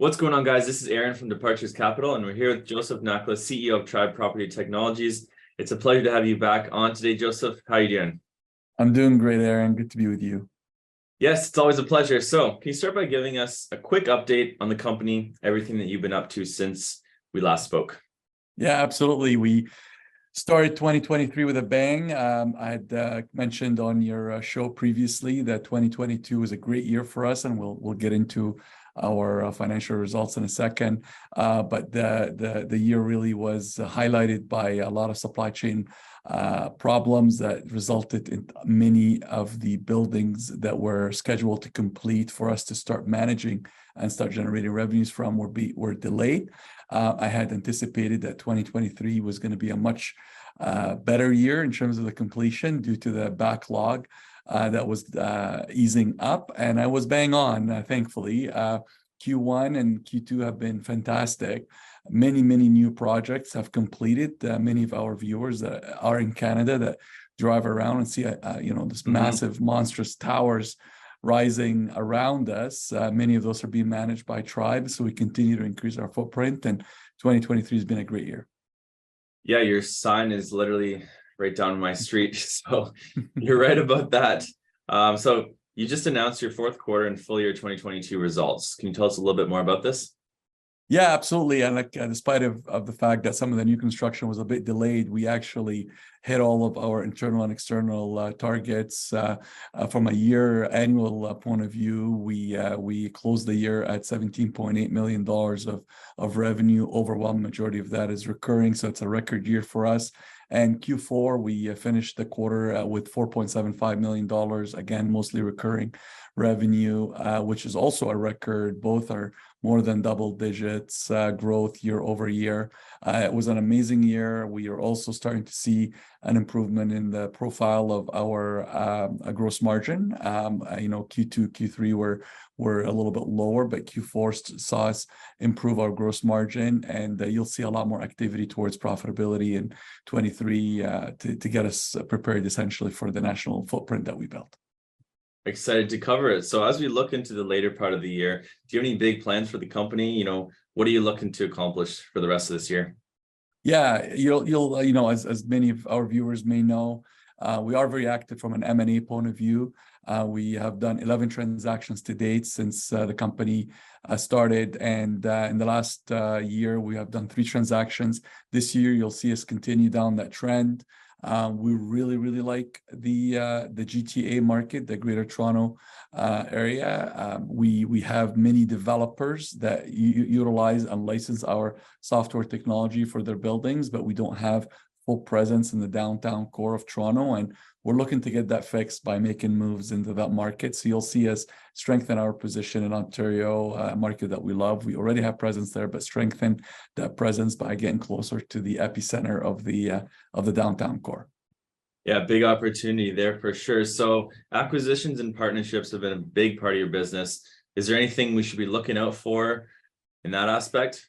What's going on, guys? This is Aaron from Departures Capital, and we're here with Joseph Nakhla, CEO of Tribe Property Technologies. It's a pleasure to have you back on today, Joseph. How are you doing? I'm doing great, Aaron. Good to be with you. Yes, it's always a pleasure. So can you start by giving us a quick update on the company, everything that you've been up to since we last spoke? Yeah, absolutely. We started 2023 with a bang. I had mentioned on your show previously that 2022 was a great year for us, and we'll get into our financial results in a second. But the year really was highlighted by a lot of supply chain problems that resulted in many of the buildings that were scheduled to complete for us to start managing and start generating revenues from were delayed. I had anticipated that 2023 was going to be a much better year in terms of the completion due to the backlog that was easing up, and I was bang on, thankfully. Q1 and Q2 have been fantastic. Many new projects have completed. Many of our viewers that are in Canada that drive around and see this massive monstrous towers rising around us. Many of those are being managed by Tribe, so we continue to increase our footprint, and 2023 has been a great year. Yeah, your sign is literally right down my street, so you're right about that. So you just announced your fourth quarter and full year 2022 results. Can you tell us a little bit more about this? Yeah, absolutely. And despite of the fact that some of the new construction was a bit delayed, we actually hit all of our internal and external targets. From a year annual point of view, we closed the year at $17.8 million of revenue. Overwhelming majority of that is recurring, so it's a record year for us. And Q4, we finished the quarter with $4.75 million, again, mostly recurring revenue, which is also a record. Both are more than double digits growth year over year. It was an amazing year. We are also starting to see an improvement in the profile of our gross margin. Q2, Q3 were a little bit lower, but Q4 saw us improve our gross margin, and you'll see a lot more activity towards profitability in 23 to get us prepared essentially for the national footprint that we built. Excited to cover it. So as we look into the later part of the year, do you have any big plans for the company? What are you looking to accomplish for the rest of this year? Yeah, you'll as many of our viewers may know, we are very active from an M&A point of view. We have done 11 transactions to date since the company started, and in the last year we have done 3 transactions. This year you'll see us continue down that trend. We really like the GTA market, the Greater Toronto area. We have many developers that utilize and license our software technology for their buildings, but we don't have full presence in the downtown core of Toronto, and we're looking to get that fixed by making moves into that market. So you'll see us strengthen our position in Ontario, a market that we love. We already have presence there, but strengthen that presence by getting closer to the epicenter of the downtown core. Yeah, big opportunity there for sure. So acquisitions and partnerships have been a big part of your business. Is there anything we should be looking out for in that aspect?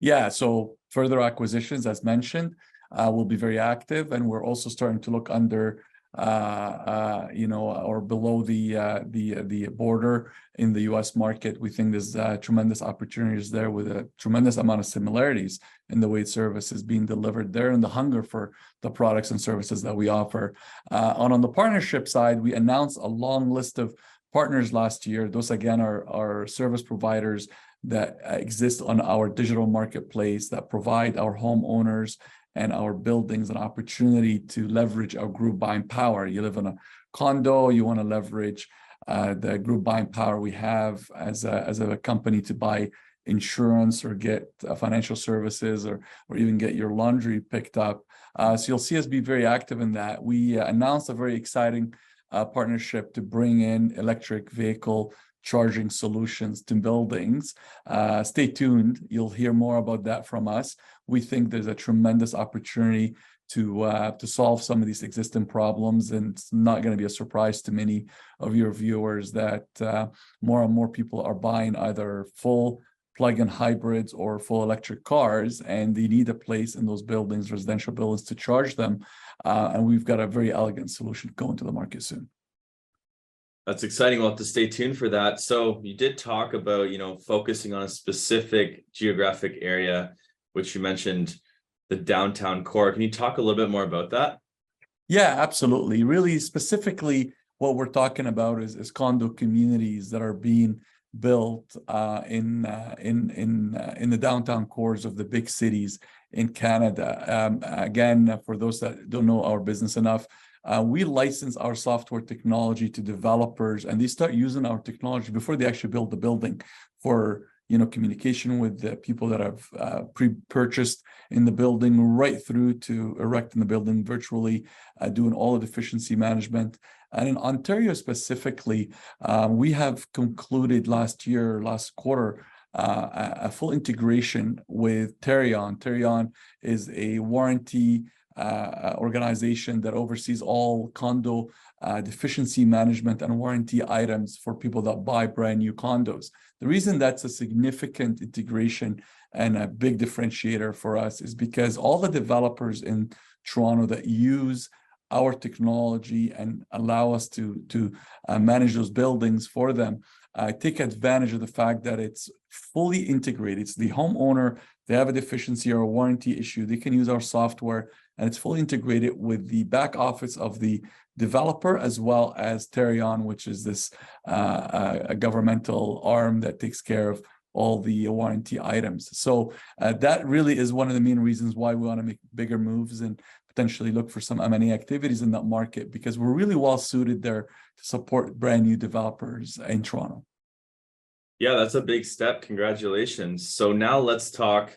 Yeah, so further acquisitions, as mentioned, will be very active, and we're also starting to look under or below the border in the U.S. market. We think there's tremendous opportunities there with a tremendous amount of similarities in the way service is being delivered there and the hunger for the products and services that we offer. On the partnership side, we announced a long list of partners last year. Those again are service providers that exist on our digital marketplace that provide our homeowners and our buildings an opportunity to leverage our group buying power. You live in a condo, you want to leverage the group buying power we have as a company to buy insurance or get financial services or even get your laundry picked up. So you'll see us be very active in that. We announced a very exciting partnership to bring in electric vehicle charging solutions to buildings. Stay tuned. You'll hear more about that from us. We think there's a tremendous opportunity to solve some of these existing problems, and it's not going to be a surprise to many of your viewers that more and more people are buying either full plug-in hybrids or full electric cars, and they need a place in those buildings, residential buildings, to charge them. And we've got a very elegant solution going to the market soon. That's exciting. We'll have to stay tuned for that. So you did talk about, focusing on a specific geographic area, which you mentioned the downtown core. Can you talk a little bit more about that? Yeah, absolutely. Really specifically, what we're talking about is condo communities that are being built in the downtown cores of the big cities in Canada. Again, for those that don't know our business enough, we license our software technology to developers, and they start using our technology before they actually build the building for communication with the people that have pre-purchased in the building, right through to erecting the building virtually, doing all of the efficiency management. And in Ontario specifically, we have concluded last quarter, a full integration with Terion. Terion is a warranty organization that oversees all condo deficiency management and warranty items for people that buy brand new condos. The reason that's a significant integration and a big differentiator for us is because all the developers in Toronto that use our technology and allow us to manage those buildings for them take advantage of the fact that it's fully integrated. It's the homeowner, they have a deficiency or a warranty issue, they can use our software, and it's fully integrated with the back office of the developer as well as Terion, which is this a governmental arm that takes care of all the warranty items. So that really is one of the main reasons why we want to make bigger moves and potentially look for some M&A activities in that market, because we're really well suited there to support brand new developers in Toronto. Yeah, that's a big step. Congratulations. So now let's talk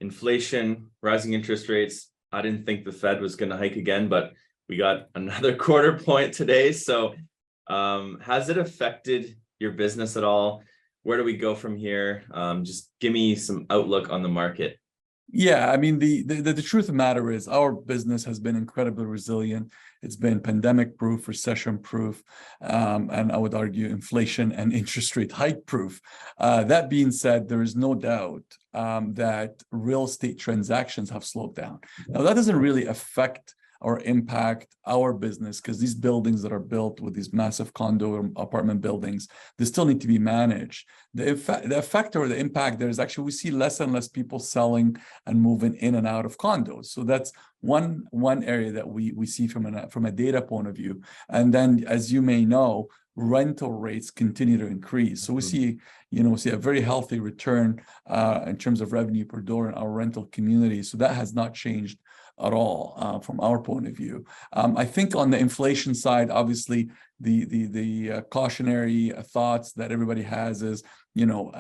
inflation, rising interest rates. I didn't think the Fed was going to hike again, but we got another quarter point today. So has it affected your business at all? Where do we go from here? Just give me some outlook on the market. Yeah, I mean, the truth of the matter is our business has been incredibly resilient. It's been pandemic proof, recession proof, and I would argue inflation and interest rate hike proof. That being said, there is no doubt that real estate transactions have slowed down. Now, that doesn't really affect or impact our business, because these buildings that are built with these massive condo or apartment buildings, they still need to be managed. The effect or the impact there is actually we see less and less people selling and moving in and out of condos. So that's one area that we see from a data point of view. And then, as you may know, rental rates continue to increase. So we see a very healthy return in terms of revenue per door in our rental community. So that has not changed at all from our point of view. I think on the inflation side, obviously the cautionary thoughts that everybody has is,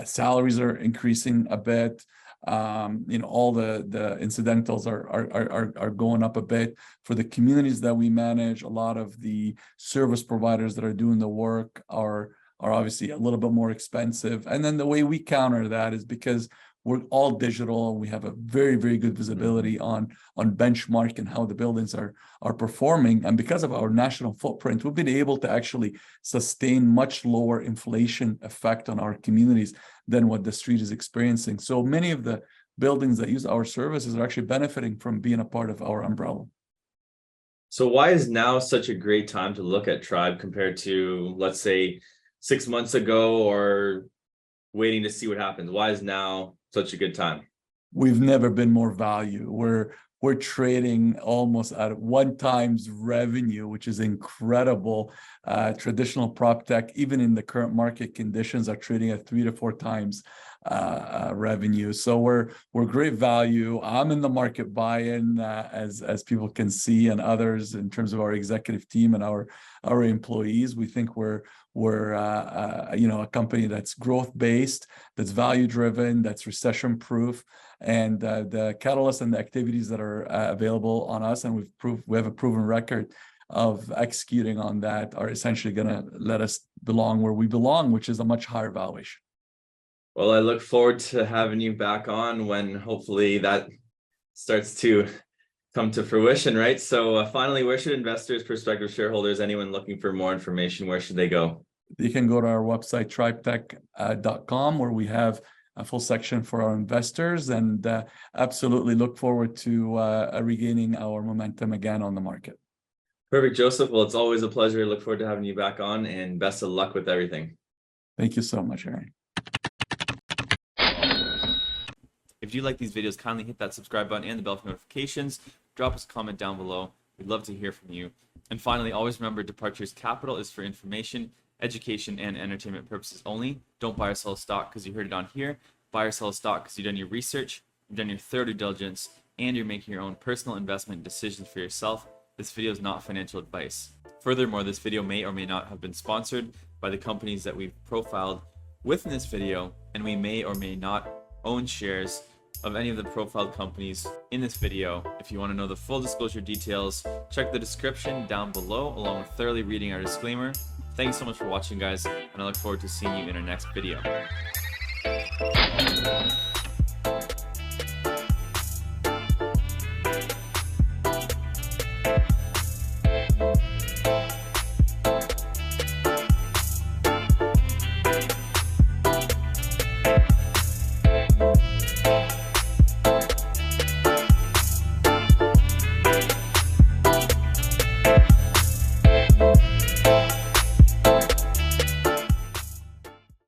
salaries are increasing a bit. All the incidentals are going up a bit. For the communities that we manage, a lot of the service providers that are doing the work are obviously a little bit more expensive. And then the way we counter that is because we're all digital. We have a very, very good visibility on benchmark and how the buildings are performing. And because of our national footprint, we've been able to actually sustain much lower inflation effect on our communities than what the street is experiencing. So many of the buildings that use our services are actually benefiting from being a part of our umbrella. So why is now such a great time to look at Tribe compared to, let's say, 6 months ago, or waiting to see what happens? Why is now such a good time? We've never been more value. We're trading almost at 1x revenue, which is incredible. Traditional prop tech, even in the current market conditions, are trading at 3 to 4 times revenue. So we're great value. I'm in the market buying, as people can see, and others in terms of our executive team and our employees. We think we're a company that's growth based, that's value driven, that's recession proof, and the catalysts and the activities that are available on us, and we have a proven record of executing on that, are essentially going to let us belong where we belong, which is a much higher valuation. Well, I look forward to having you back on when hopefully that starts to come to fruition, right? So finally, where should investors, prospective shareholders, anyone looking for more information, where should they go? You can go to our website, tribetech.com, where we have a full section for our investors, and absolutely look forward to regaining our momentum again on the market. Perfect, Joseph. Well, it's always a pleasure. Look forward to having you back on, and best of luck with everything. Thank you so much, Aaron. If you like these videos, kindly hit that subscribe button and the bell for notifications. Drop us a comment down below. We'd love to hear from you. And finally, always remember, Departures Capital is for information, education, and entertainment purposes only. Don't buy or sell a stock because you heard it on here. Buy or sell a stock because you've done your research, you've done your thorough due diligence, and you're making your own personal investment decisions for yourself. This video is not financial advice. Furthermore, this video may or may not have been sponsored by the companies that we've profiled within this video, and we may or may not own shares of any of the profiled companies in this video. If you want to know the full disclosure details, check the description down below along with thoroughly reading our disclaimer. Thank you so much for watching, guys, and I look forward to seeing you in our next video.